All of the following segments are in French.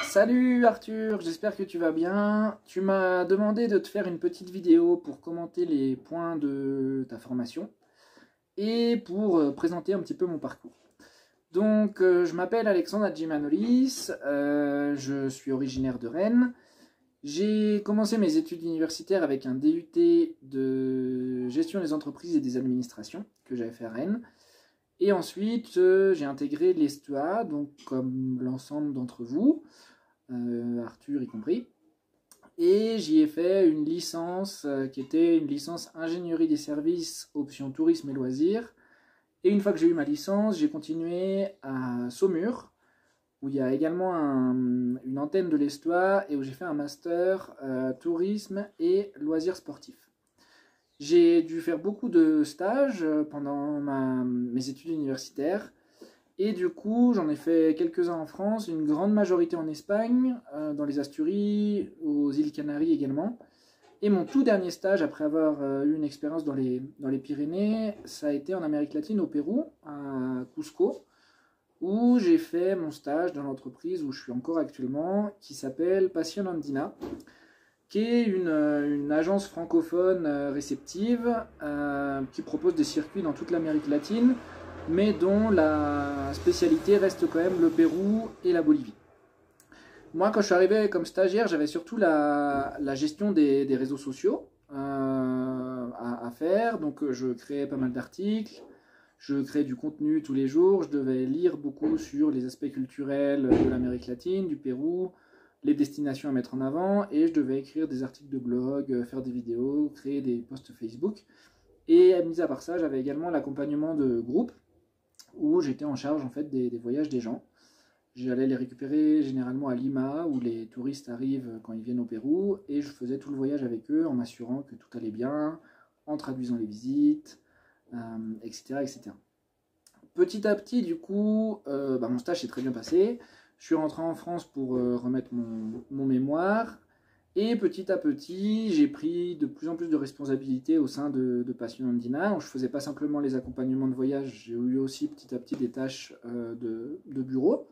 Salut Arthur, j'espère que tu vas bien. Tu m'as demandé de te faire une petite vidéo pour commenter les points de ta formation et pour présenter un petit peu mon parcours. Donc, je m'appelle Alexandre Adjimanolis, je suis originaire de Rennes. J'ai commencé mes études universitaires avec un DUT de gestion des entreprises et des administrations que j'avais fait à Rennes. Et ensuite, j'ai intégré l'ESTEA, donc comme l'ensemble d'entre vous, Arthur y compris. Et j'y ai fait une licence qui était une licence ingénierie des services, option tourisme et loisirs. Et une fois que j'ai eu ma licence, j'ai continué à Saumur, où il y a également une antenne de l'Estoile et où j'ai fait un master tourisme et loisirs sportifs. J'ai dû faire beaucoup de stages pendant mes études universitaires. Et du coup, j'en ai fait quelques-uns en France, une grande majorité en Espagne, dans les Asturies, aux îles Canaries également. Et mon tout dernier stage, après avoir eu une expérience dans les Pyrénées, ça a été en Amérique latine, au Pérou, à Cusco, où j'ai fait mon stage dans l'entreprise où je suis encore actuellement, qui s'appelle Passion Andina, qui est une agence francophone réceptive, qui propose des circuits dans toute l'Amérique latine, mais dont la spécialité reste quand même le Pérou et la Bolivie. Moi, quand je suis arrivé comme stagiaire, j'avais surtout la gestion des réseaux sociaux à faire. Donc, je créais pas mal d'articles, je créais du contenu tous les jours, je devais lire beaucoup sur les aspects culturels de l'Amérique latine, du Pérou, les destinations à mettre en avant, et je devais écrire des articles de blog, faire des vidéos, créer des posts Facebook. Et mis à part ça, j'avais également l'accompagnement de groupes où j'étais en charge en fait des voyages des gens. J'allais les récupérer généralement à Lima, où les touristes arrivent quand ils viennent au Pérou, et je faisais tout le voyage avec eux en m'assurant que tout allait bien, en traduisant les visites, etc., etc. Petit à petit, du coup, mon stage s'est très bien passé. Je suis rentré en France pour remettre mon mémoire. Et petit à petit, j'ai pris de plus en plus de responsabilités au sein de Passion Andina. Je ne faisais pas simplement les accompagnements de voyage, j'ai eu aussi petit à petit des tâches de bureau,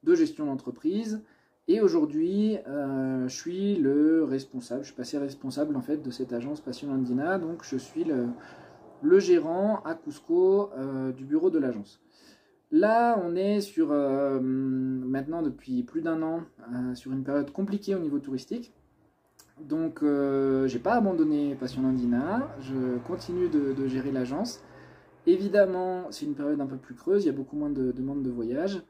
de gestion d'entreprise. Et aujourd'hui, je suis le responsable, je suis passé responsable en fait de cette agence Passion Andina. Donc je suis le gérant à Cusco du bureau de l'agence. Là, on est sur maintenant depuis plus d'un an sur une période compliquée au niveau touristique. Donc, j'ai pas abandonné Passion Andina, je continue de gérer l'agence. Évidemment, c'est une période un peu plus creuse, il y a beaucoup moins de demandes de voyage.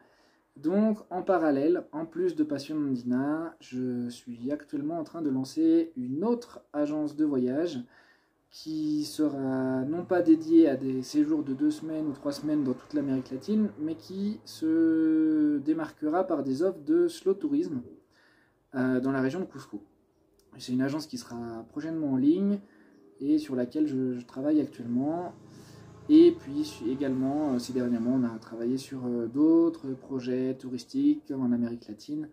Donc, en parallèle, en plus de Passion Andina, je suis actuellement en train de lancer une autre agence de voyage qui sera non pas dédiée à des séjours de 2 semaines ou 3 semaines dans toute l'Amérique latine, mais qui se démarquera par des offres de slow tourisme dans la région de Cusco. C'est une agence qui sera prochainement en ligne et sur laquelle je travaille actuellement. Et puis également, ces derniers mois, on a travaillé sur d'autres projets touristiques en Amérique latine,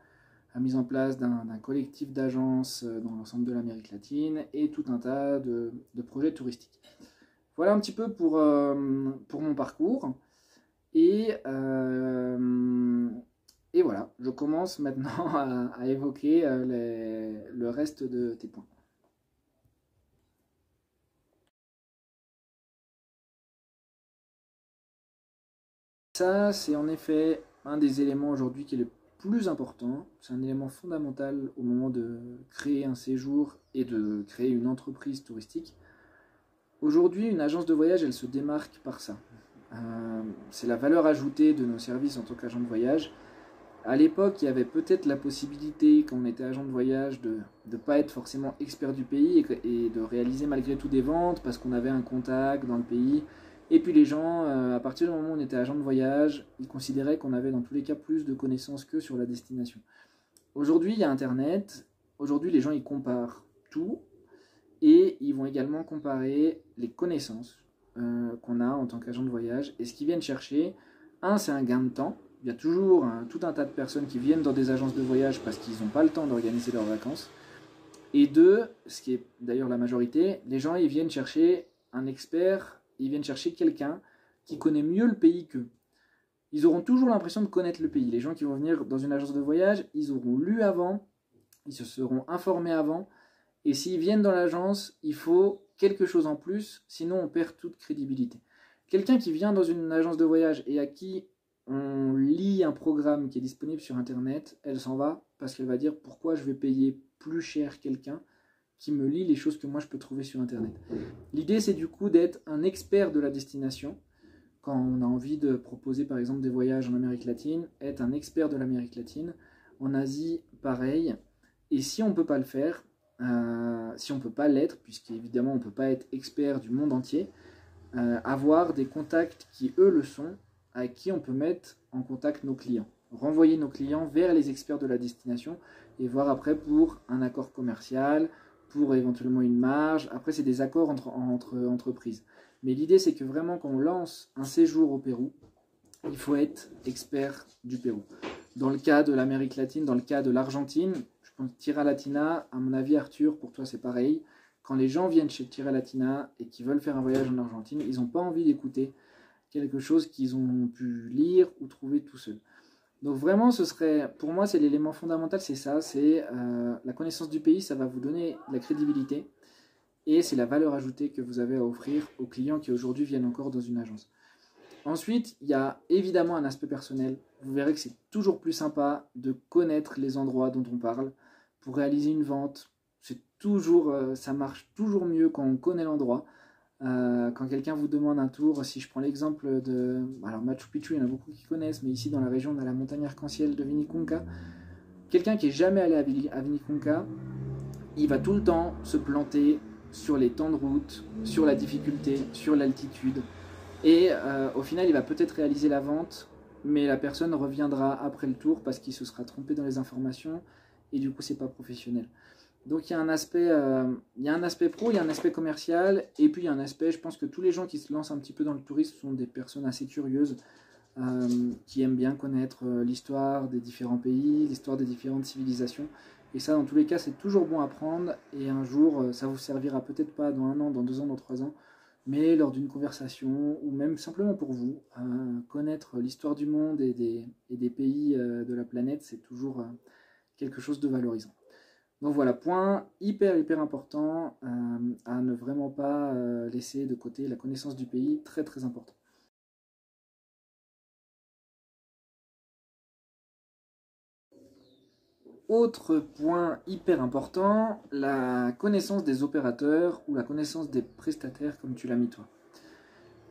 la mise en place d'un collectif d'agences dans l'ensemble de l'Amérique latine et tout un tas de projets touristiques. Voilà un petit peu pour mon parcours. Et, et voilà, je commence maintenant à évoquer le reste de tes points. Ça, c'est en effet un des éléments aujourd'hui qui est le plus important. C'est un élément fondamental au moment de créer un séjour et de créer une entreprise touristique. Aujourd'hui, une agence de voyage, elle se démarque par ça. C'est la valeur ajoutée de nos services en tant qu'agent de voyage. À l'époque, il y avait peut-être la possibilité, quand on était agent de voyage, de ne pas être forcément expert du pays et de réaliser malgré tout des ventes parce qu'on avait un contact dans le pays. Et puis les gens, à partir du moment où on était agent de voyage, ils considéraient qu'on avait dans tous les cas plus de connaissances que sur la destination. Aujourd'hui, il y a Internet. Aujourd'hui, les gens, ils comparent tout et ils vont également comparer les connaissances qu'on a en tant qu'agent de voyage. Et ce qu'ils viennent chercher, c'est un gain de temps. Il y a toujours tout un tas de personnes qui viennent dans des agences de voyage parce qu'ils n'ont pas le temps d'organiser leurs vacances. Et deux, ce qui est d'ailleurs la majorité, les gens ils viennent chercher un expert, ils viennent chercher quelqu'un qui connaît mieux le pays qu'eux. ils auront toujours l'impression de connaître le pays. Les gens qui vont venir dans une agence de voyage, ils auront lu avant, ils se seront informés avant, et s'ils viennent dans l'agence, il faut quelque chose en plus, sinon on perd toute crédibilité. Quelqu'un qui vient dans une agence de voyage et à qui on lit un programme qui est disponible sur Internet, elle s'en va parce qu'elle va dire pourquoi je vais payer plus cher quelqu'un qui me lit les choses que moi je peux trouver sur Internet. L'idée c'est du coup d'être un expert de la destination. Quand on a envie de proposer par exemple des voyages en Amérique latine, être un expert de l'Amérique latine. En Asie, pareil. Et si on ne peut pas le faire, si on ne peut pas l'être, puisqu'évidemment on ne peut pas être expert du monde entier, avoir des contacts qui eux le sont, avec qui on peut mettre en contact nos clients. Renvoyer nos clients vers les experts de la destination et voir après pour un accord commercial, pour éventuellement une marge. Après c'est des accords entre entreprises. Mais l'idée c'est que vraiment quand on lance un séjour au Pérou, il faut être expert du Pérou. Dans le cas de l'Amérique latine, dans le cas de l'Argentine, je pense Tira Latina, à mon avis Arthur, pour toi c'est pareil. Quand les gens viennent chez Tira Latina et qui veulent faire un voyage en Argentine, ils n'ont pas envie d'écouter quelque chose qu'ils ont pu lire ou trouver tout seuls. Donc vraiment, ce serait, pour moi, c'est l'élément fondamental, c'est ça, c'est la connaissance du pays, ça va vous donner de la crédibilité et c'est la valeur ajoutée que vous avez à offrir aux clients qui aujourd'hui viennent encore dans une agence. Ensuite, il y a évidemment un aspect personnel. Vous verrez que c'est toujours plus sympa de connaître les endroits dont on parle pour réaliser une vente. C'est toujours, ça marche toujours mieux quand on connaît l'endroit. Quand quelqu'un vous demande un tour, si je prends l'exemple de... Alors Machu Picchu, il y en a beaucoup qui connaissent, mais ici dans la région, on a la montagne arc-en-ciel de Vinicunca. Quelqu'un qui n'est jamais allé à Vinicunca, il va tout le temps se planter sur les temps de route, sur la difficulté, sur l'altitude. Et au final, il va peut-être réaliser la vente, mais la personne reviendra après le tour parce qu'il se sera trompé dans les informations et du coup, c'est pas professionnel. Donc il y a un aspect pro, il y a un aspect commercial, et puis il y a un aspect, je pense que tous les gens qui se lancent un petit peu dans le tourisme sont des personnes assez curieuses, qui aiment bien connaître l'histoire des différents pays, l'histoire des différentes civilisations. Et ça, dans tous les cas, c'est toujours bon à prendre, et un jour, ça vous servira peut-être pas dans 1 an, dans 2 ans, dans 3 ans, mais lors d'une conversation, ou même simplement pour vous, connaître l'histoire du monde et des pays de la planète, c'est toujours quelque chose de valorisant. Donc voilà, point hyper important à ne vraiment pas laisser de côté, la connaissance du pays, très très important. Autre point hyper important, la connaissance des opérateurs ou la connaissance des prestataires comme tu l'as mis toi.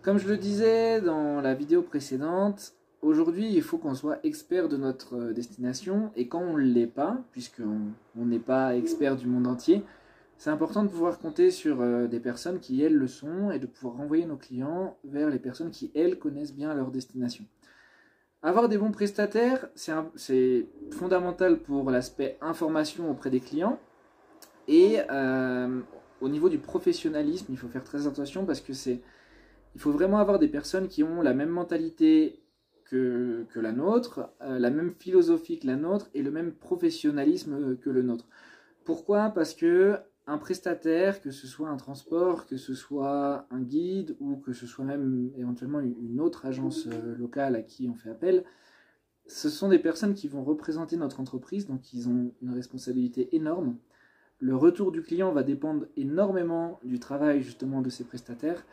Comme je le disais dans la vidéo précédente, aujourd'hui il faut qu'on soit expert de notre destination, et quand on ne l'est pas, puisqu'on n'est pas expert du monde entier, c'est important de pouvoir compter sur des personnes qui elles le sont et de pouvoir renvoyer nos clients vers les personnes qui elles connaissent bien leur destination. Avoir des bons prestataires, c'est fondamental pour l'aspect information auprès des clients, et au niveau du professionnalisme, il faut faire très attention parce que il faut vraiment avoir des personnes qui ont la même mentalité que la nôtre, la même philosophie que la nôtre et le même professionnalisme que le nôtre. Pourquoi? Parce que un prestataire, que ce soit un transport, que ce soit un guide ou que ce soit même éventuellement une autre agence locale à qui on fait appel, ce sont des personnes qui vont représenter notre entreprise, donc ils ont une responsabilité énorme. Le retour du client va dépendre énormément du travail justement de ces prestataires.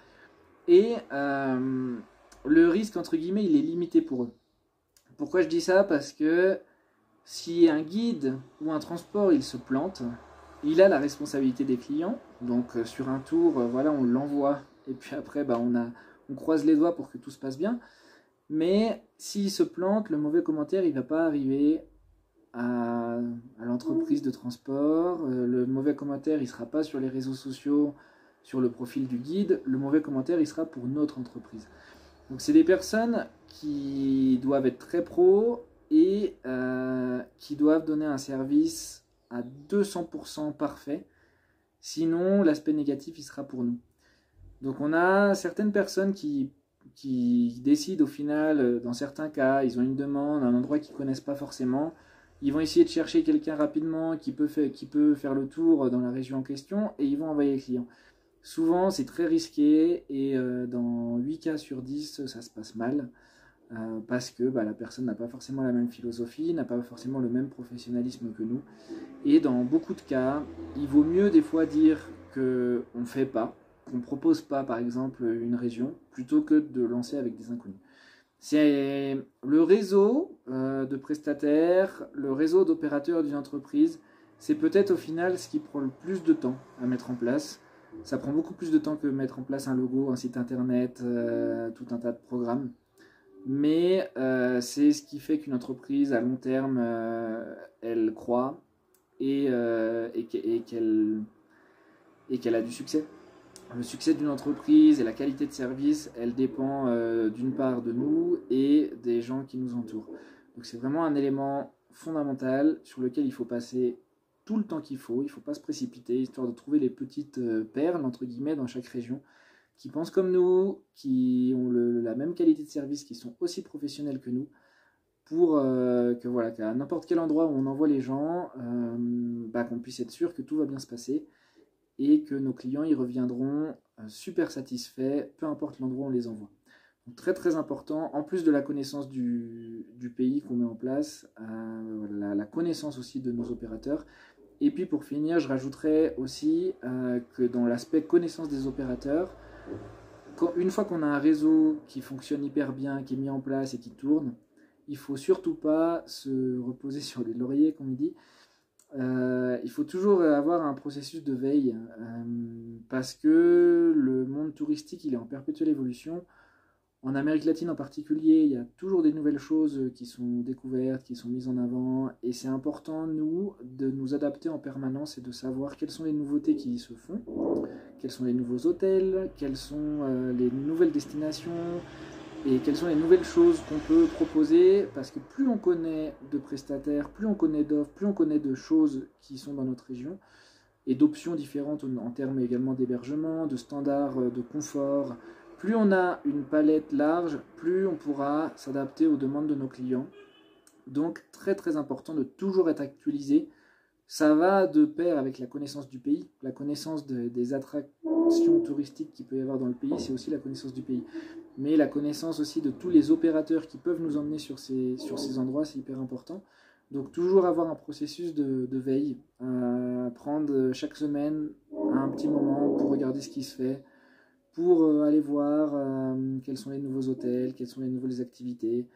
Et le risque, entre guillemets, il est limité pour eux. Pourquoi je dis ça? Parce que si un guide ou un transport, il se plante, il a la responsabilité des clients. Donc sur un tour, voilà, on l'envoie. Et puis après, on croise les doigts pour que tout se passe bien. Mais s'il se plante, le mauvais commentaire, il ne va pas arriver à l'entreprise de transport. Le mauvais commentaire, il ne sera pas sur les réseaux sociaux, sur le profil du guide. Le mauvais commentaire, il sera pour notre entreprise. Donc c'est des personnes qui doivent être très pros et qui doivent donner un service à 200% parfait. Sinon, l'aspect négatif, il sera pour nous. Donc on a certaines personnes qui décident au final, dans certains cas, ils ont une demande, un endroit qu'ils ne connaissent pas forcément. Ils vont essayer de chercher quelqu'un rapidement qui peut faire le tour dans la région en question, et ils vont envoyer les clients. Souvent, c'est très risqué, et dans 8 cas sur 10, ça se passe mal. parce que la personne n'a pas forcément la même philosophie, n'a pas forcément le même professionnalisme que nous. Et dans beaucoup de cas, il vaut mieux des fois dire qu'on ne fait pas, qu'on ne propose pas par exemple une région, plutôt que de lancer avec des inconnus. C'est le réseau de prestataires, le réseau d'opérateurs d'une entreprise, c'est peut-être au final ce qui prend le plus de temps à mettre en place. Ça prend beaucoup plus de temps que mettre en place un logo, un site internet, tout un tas de programmes. Mais c'est ce qui fait qu'une entreprise à long terme, elle croît et qu'elle a du succès. Le succès d'une entreprise et la qualité de service, elle dépend d'une part de nous et des gens qui nous entourent. Donc c'est vraiment un élément fondamental sur lequel il faut passer tout le temps qu'il faut. Il ne faut pas se précipiter, histoire de trouver les petites perles, entre guillemets, dans chaque région, qui pensent comme nous, qui ont la même qualité de service, qui sont aussi professionnels que nous, pour qu'à n'importe quel endroit où on envoie les gens, qu'on puisse être sûr que tout va bien se passer et que nos clients y reviendront super satisfaits, peu importe l'endroit où on les envoie. Donc très très important, en plus de la connaissance du pays qu'on met en place, la connaissance aussi de nos opérateurs. Et puis pour finir, je rajouterais aussi que dans l'aspect connaissance des opérateurs, une fois qu'on a un réseau qui fonctionne hyper bien, qui est mis en place et qui tourne, il ne faut surtout pas se reposer sur les lauriers, comme on dit. Il faut toujours avoir un processus de veille parce que le monde touristique il est en perpétuelle évolution. En Amérique latine en particulier, il y a toujours des nouvelles choses qui sont découvertes, qui sont mises en avant, et c'est important, nous, de nous adapter en permanence et de savoir quelles sont les nouveautés qui se font, quels sont les nouveaux hôtels, quelles sont les nouvelles destinations, et quelles sont les nouvelles choses qu'on peut proposer, parce que plus on connaît de prestataires, plus on connaît d'offres, plus on connaît de choses qui sont dans notre région, et d'options différentes en termes également d'hébergement, de standards, de confort. Plus on a une palette large, plus on pourra s'adapter aux demandes de nos clients. Donc très très important de toujours être actualisé. Ça va de pair avec la connaissance du pays, la connaissance des attractions touristiques qu'il peut y avoir dans le pays, c'est aussi la connaissance du pays. Mais la connaissance aussi de tous les opérateurs qui peuvent nous emmener sur ces endroits, c'est hyper important. Donc toujours avoir un processus de veille, prendre chaque semaine un petit moment pour regarder ce qui se fait, pour aller voir quels sont les nouveaux hôtels, quelles sont les nouvelles activités.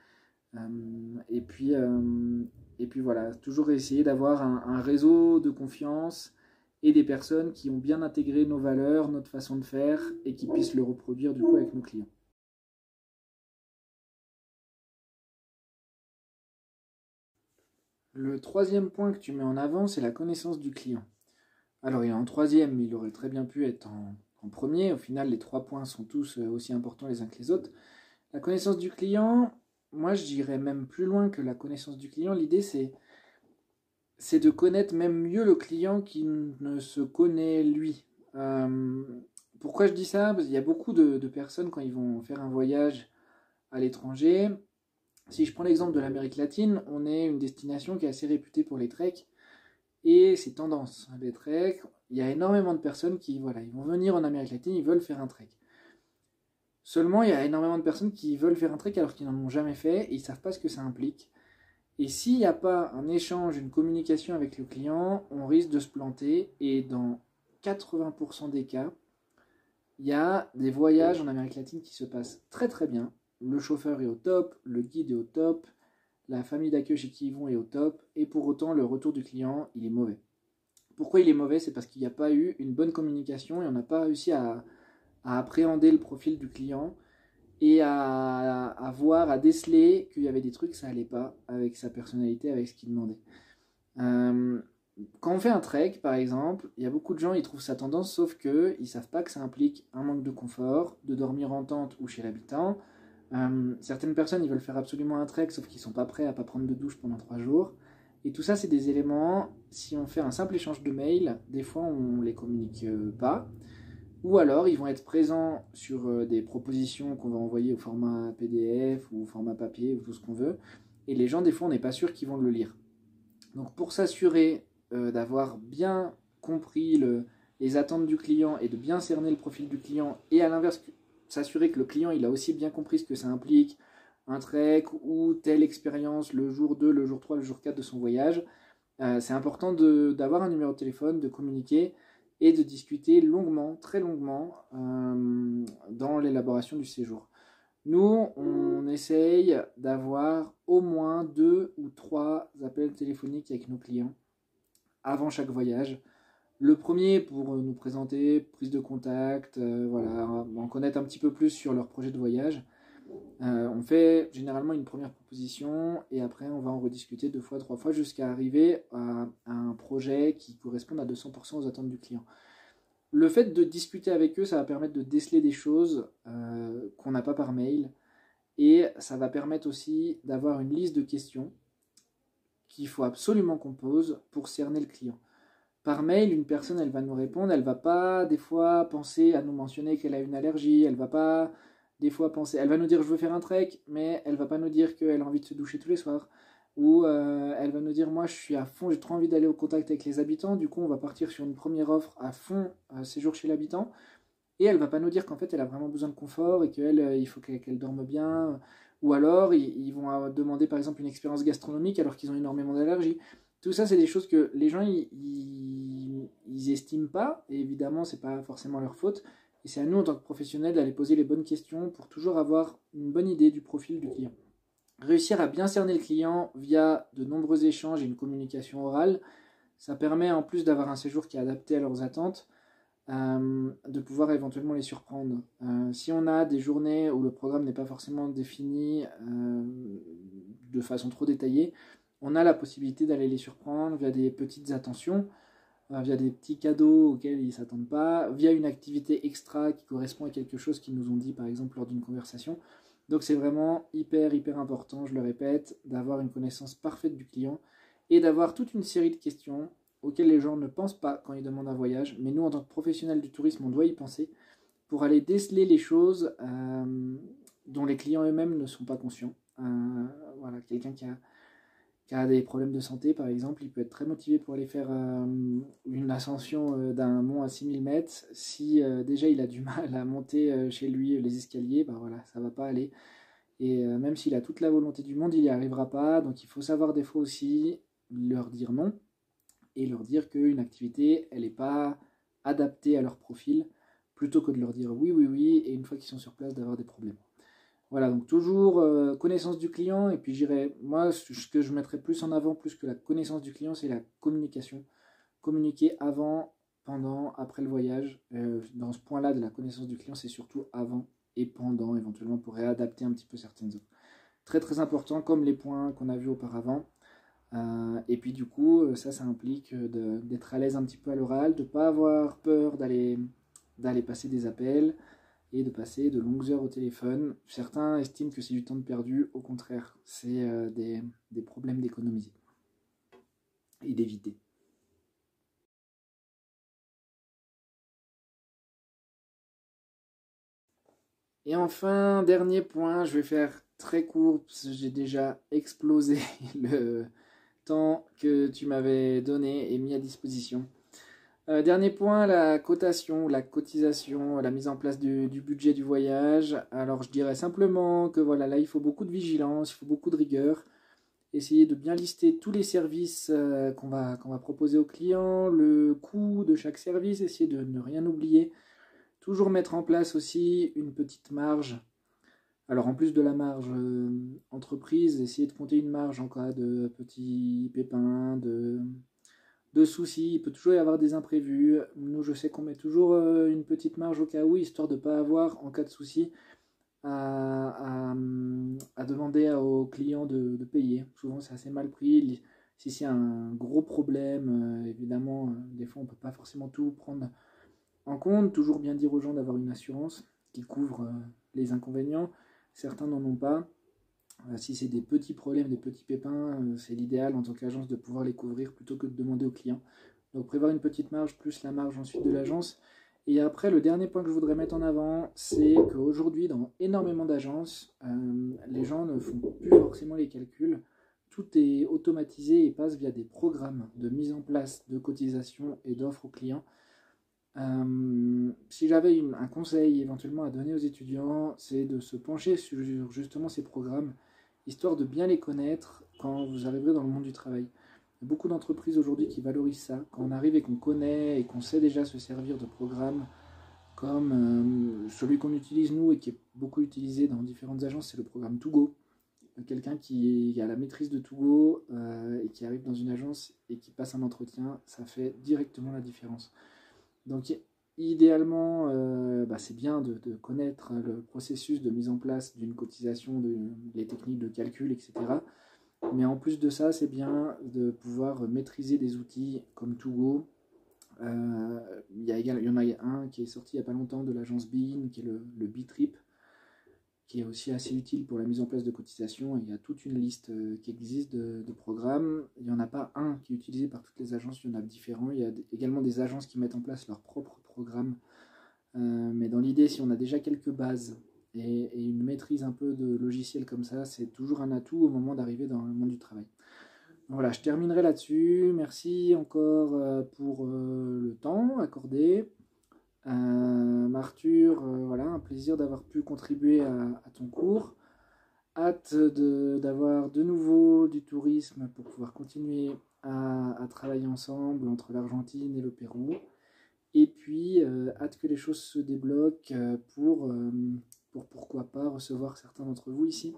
Et puis voilà, toujours essayer d'avoir un réseau de confiance et des personnes qui ont bien intégré nos valeurs, notre façon de faire et qui puissent le reproduire du coup avec nos clients. Le troisième point que tu mets en avant, c'est la connaissance du client. Alors il est en troisième, mais il aurait très bien pu être en premier. Au final, les 3 points sont tous aussi importants les uns que les autres. La connaissance du client, moi je dirais même plus loin que la connaissance du client. L'idée c'est de connaître même mieux le client qu'il ne se connaît lui. Pourquoi je dis ça? Parce qu'il y a beaucoup de personnes quand ils vont faire un voyage à l'étranger. Si je prends l'exemple de l'Amérique latine, on est une destination qui est assez réputée pour les treks et c'est tendance. Les treks, il y a énormément de personnes qui ils vont venir en Amérique latine, ils veulent faire un trek. Seulement, il y a énormément de personnes qui veulent faire un trek alors qu'ils n'en ont jamais fait et ils ne savent pas ce que ça implique. Et s'il n'y a pas un échange, une communication avec le client, on risque de se planter et dans 80% des cas, il y a des voyages en Amérique latine qui se passent très très bien. Le chauffeur est au top, le guide est au top, la famille d'accueil chez qui ils vont est au top, et pour autant le retour du client, il est mauvais. Pourquoi il est mauvais? C'est parce qu'il n'y a pas eu une bonne communication et on n'a pas réussi à appréhender le profil du client et à voir, à déceler qu'il y avait des trucs, ça allait pas avec sa personnalité, avec ce qu'il demandait. Quand on fait un trek, par exemple, il y a beaucoup de gens, ils trouvent ça tendance, sauf qu'ils ne savent pas que ça implique un manque de confort, de dormir en tente ou chez l'habitant. Certaines personnes, ils veulent faire absolument un trek, sauf qu'ils ne sont pas prêts à ne pas prendre de douche pendant 3 jours. Et tout ça, c'est des éléments, si on fait un simple échange de mails, des fois, on ne les communique pas. Ou alors, ils vont être présents sur des propositions qu'on va envoyer au format PDF ou au format papier ou tout ce qu'on veut. Et les gens, des fois, on n'est pas sûr qu'ils vont le lire. Donc, pour s'assurer d'avoir bien compris les attentes du client et de bien cerner le profil du client, et à l'inverse, s'assurer que le client il a aussi bien compris ce que ça implique, un trek ou telle expérience le jour 2, le jour 3, le jour 4 de son voyage. C'est important d'avoir un numéro de téléphone, de communiquer et de discuter longuement, très longuement, dans l'élaboration du séjour. Nous, on essaye d'avoir au moins 2 ou 3 appels téléphoniques avec nos clients avant chaque voyage. Le premier pour nous présenter, prise de contact, voilà, en connaître un petit peu plus sur leur projet de voyage. On fait généralement une première proposition et après on va en rediscuter 2 fois, 3 fois jusqu'à arriver à un projet qui corresponde à 200% aux attentes du client. Le fait de discuter avec eux, ça va permettre de déceler des choses qu'on n'a pas par mail et ça va permettre aussi d'avoir une liste de questions qu'il faut absolument qu'on pose pour cerner le client. Par mail, une personne, elle va nous répondre, elle va pas des fois penser à nous mentionner qu'elle a une allergie, elle va pas des fois penser, elle va nous dire je veux faire un trek, mais elle va pas nous dire qu'elle a envie de se doucher tous les soirs, ou elle va nous dire moi je suis à fond, j'ai trop envie d'aller au contact avec les habitants, du coup on va partir sur une première offre à fond, séjour chez l'habitant, et elle va pas nous dire qu'en fait elle a vraiment besoin de confort et qu'elle, il faut qu'elle dorme bien, ou alors ils vont demander par exemple une expérience gastronomique alors qu'ils ont énormément d'allergies. Tout ça, c'est des choses que les gens, ils estiment pas, et évidemment, c'est pas forcément leur faute. Et c'est à nous, en tant que professionnels, d'aller poser les bonnes questions pour toujours avoir une bonne idée du profil du client. Réussir à bien cerner le client via de nombreux échanges et une communication orale, ça permet, en plus d'avoir un séjour qui est adapté à leurs attentes, de pouvoir éventuellement les surprendre. Si on a des journées où le programme n'est pas forcément défini de façon trop détaillée, on a la possibilité d'aller les surprendre via des petites attentions, via des petits cadeaux auxquels ils ne s'attendent pas, via une activité extra qui correspond à quelque chose qu'ils nous ont dit par exemple lors d'une conversation. Donc c'est vraiment hyper important, je le répète, d'avoir une connaissance parfaite du client et d'avoir toute une série de questions auxquelles les gens ne pensent pas quand ils demandent un voyage, mais nous en tant que professionnels du tourisme on doit y penser pour aller déceler les choses dont les clients eux-mêmes ne sont pas conscients. Voilà, quelqu'un qui a des problèmes de santé, par exemple, il peut être très motivé pour aller faire une ascension d'un mont à 6000 mètres. Si déjà il a du mal à monter chez lui les escaliers, bah voilà, ça va pas aller. Et même s'il a toute la volonté du monde, il n'y arrivera pas. Donc il faut savoir des fois aussi leur dire non et leur dire qu'une activité, elle n'est pas adaptée à leur profil, plutôt que de leur dire oui, oui, oui, et une fois qu'ils sont sur place, d'avoir des problèmes. Voilà, donc toujours connaissance du client, et puis j'irais, moi, ce que je mettrais plus en avant, plus que la connaissance du client, c'est la communication. Communiquer avant, pendant, après le voyage. Dans ce point-là de la connaissance du client, c'est surtout avant et pendant, éventuellement, pour réadapter un petit peu certaines offres. Très important, comme les points qu'on a vus auparavant. Et puis du coup, ça implique d'être à l'aise un petit peu à l'oral, de ne pas avoir peur d'aller passer des appels, et de passer de longues heures au téléphone. Certains estiment que c'est du temps de perdu, au contraire, c'est des problèmes d'économie et d'éviter. Et enfin, dernier point, je vais faire très court, parce que j'ai déjà explosé le temps que tu m'avais donné et mis à disposition. Dernier point, la cotation, la cotisation, la mise en place du budget du voyage. Alors je dirais simplement que voilà, là il faut beaucoup de vigilance, il faut beaucoup de rigueur. Essayer de bien lister tous les services qu'on va proposer aux clients, le coût de chaque service, essayer de ne rien oublier. Toujours mettre en place aussi une petite marge. Alors en plus de la marge entreprise, essayer de compter une marge en cas de petits pépins, de soucis, il peut toujours y avoir des imprévus. Nous, je sais qu'on met toujours une petite marge au cas où, histoire de ne pas avoir, en cas de souci, à demander aux clients de payer. Souvent, c'est assez mal pris. Si c'est un gros problème, évidemment, des fois, on ne peut pas forcément tout prendre en compte. Toujours bien dire aux gens d'avoir une assurance qui couvre les inconvénients. Certains n'en ont pas. Si c'est des petits problèmes, des petits pépins, c'est l'idéal en tant qu'agence de pouvoir les couvrir plutôt que de demander aux clients. Donc prévoir une petite marge plus la marge ensuite de l'agence. Et après, le dernier point que je voudrais mettre en avant, c'est qu'aujourd'hui, dans énormément d'agences, les gens ne font plus forcément les calculs. Tout est automatisé et passe via des programmes de mise en place de cotisation et d'offres aux clients. Si j'avais un conseil éventuellement à donner aux étudiants, c'est de se pencher sur justement ces programmes, histoire de bien les connaître quand vous arriverez dans le monde du travail. Il y a beaucoup d'entreprises aujourd'hui qui valorisent ça. Quand on arrive et qu'on connaît et qu'on sait déjà se servir de programmes comme celui qu'on utilise nous et qui est beaucoup utilisé dans différentes agences, c'est le programme Togo. Quelqu'un qui a la maîtrise de Togo et qui arrive dans une agence et qui passe un entretien, ça fait directement la différence. Donc idéalement, c'est bien de connaître le processus de mise en place d'une cotisation, les techniques de calcul, etc. Mais en plus de ça, c'est bien de pouvoir maîtriser des outils comme Togo. Il y en a un qui est sorti il n'y a pas longtemps de l'agence Bein, qui est le B-Trip, qui est aussi assez utile pour la mise en place de cotisations. Il y a toute une liste qui existe de programmes. Il n'y en a pas un qui est utilisé par toutes les agences, il y en a différents. Il y a également des agences qui mettent en place leurs propres programmes. Mais dans l'idée, si on a déjà quelques bases et une maîtrise un peu de logiciels comme ça, c'est toujours un atout au moment d'arriver dans le monde du travail. Voilà, je terminerai là-dessus. Merci encore pour le temps accordé. Arthur, voilà, un plaisir d'avoir pu contribuer à ton cours. Hâte d'avoir de nouveau du tourisme pour pouvoir continuer à travailler ensemble entre l'Argentine et le Pérou. Et puis, hâte que les choses se débloquent pour pourquoi pas recevoir certains d'entre vous ici.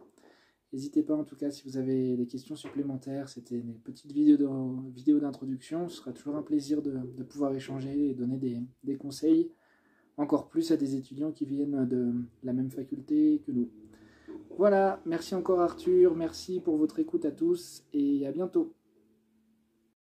N'hésitez pas en tout cas si vous avez des questions supplémentaires, c'était une petite vidéo d'introduction, ce sera toujours un plaisir de pouvoir échanger et donner des conseils, encore plus à des étudiants qui viennent de la même faculté que nous. Voilà, merci encore Arthur, merci pour votre écoute à tous et à bientôt.